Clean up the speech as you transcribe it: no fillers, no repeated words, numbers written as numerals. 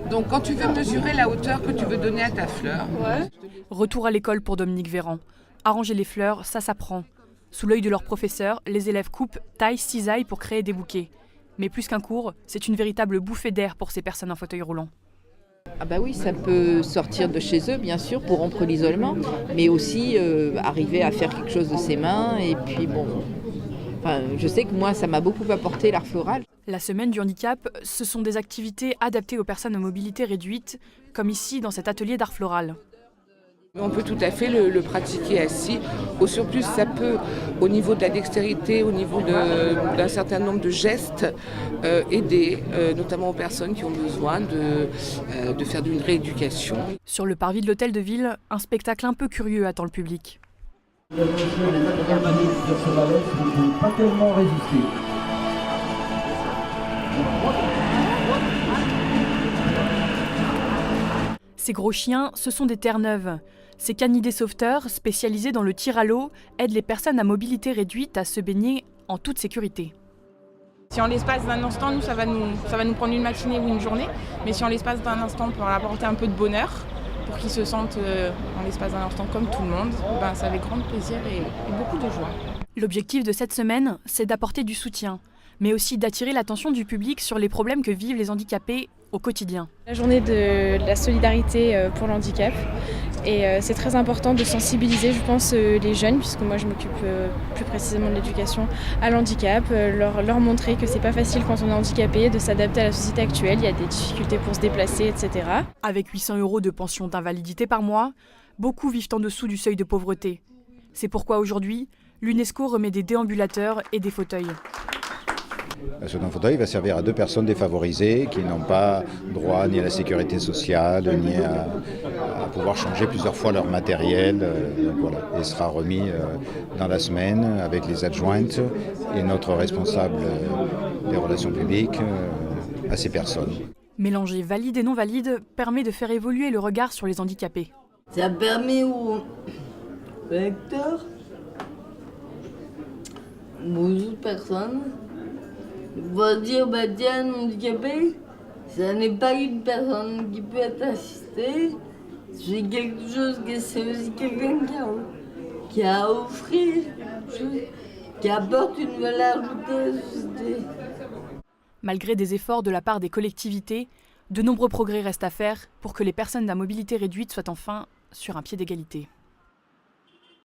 Donc quand tu veux mesurer la hauteur que tu veux donner à ta fleur, Retour à l'école pour Dominique Véran. Arranger les fleurs, ça s'apprend. Sous l'œil de leur professeur, les élèves coupent, taillent, cisaillent pour créer des bouquets. Mais plus qu'un cours, c'est une véritable bouffée d'air pour ces personnes en fauteuil roulant. Ah bah oui, ça peut sortir de chez eux, bien sûr, pour rompre l'isolement, mais aussi arriver à faire quelque chose de ses mains. Et puis bon, je sais que moi, ça m'a beaucoup apporté l'art floral. La semaine du handicap, ce sont des activités adaptées aux personnes à mobilité réduite, comme ici dans cet atelier d'art floral. on peut tout à fait le pratiquer assis. Au surplus, ça peut, au niveau de la dextérité, au niveau d'un certain nombre de gestes, aider, notamment aux personnes qui ont besoin de faire une rééducation. Sur le parvis de l'hôtel de ville, un spectacle un peu curieux attend le public. Pas tellement résister. Ces gros chiens, ce sont des Terre-Neuve. Ces canidés sauveteurs, spécialisés dans le tir à l'eau, aident les personnes à mobilité réduite à se baigner en toute sécurité. Si en l'espace d'un instant, nous, ça va nous prendre une matinée ou une journée, mais si en l'espace d'un instant, on peut leur apporter un peu de bonheur, pour qu'ils se sentent en l'espace d'un instant comme tout le monde, ça avec grand plaisir et beaucoup de joie. L'objectif de cette semaine, c'est d'apporter du soutien, mais aussi d'attirer l'attention du public sur les problèmes que vivent les handicapés au quotidien. La journée de la solidarité pour le handicap, et c'est très important de sensibiliser, je pense, les jeunes, puisque moi je m'occupe plus précisément de l'éducation à l'handicap, leur montrer que c'est pas facile quand on est handicapé de s'adapter à la société actuelle, il y a des difficultés pour se déplacer, etc. Avec 800 € de pension d'invalidité par mois, beaucoup vivent en dessous du seuil de pauvreté. C'est pourquoi aujourd'hui, l'UNESCO remet des déambulateurs et des fauteuils. Ce fauteuil va servir à 2 personnes défavorisées qui n'ont pas droit ni à la sécurité sociale, ni à pouvoir changer plusieurs fois leur matériel. Voilà. Il sera remis dans la semaine avec les adjointes et notre responsable des relations publiques à ces personnes. Mélanger valide et non valide permet de faire évoluer le regard sur les handicapés. Ça permet aux lecteurs, aux autres personnes, de dire tiens, un handicapé, ça n'est pas une personne qui peut être assistée, c'est quelque chose que c'est aussi quelqu'un qui a à offrir, qui apporte une valeur ajoutée à la société. Malgré des efforts de la part des collectivités, de nombreux progrès restent à faire pour que les personnes à mobilité réduite soient enfin sur un pied d'égalité.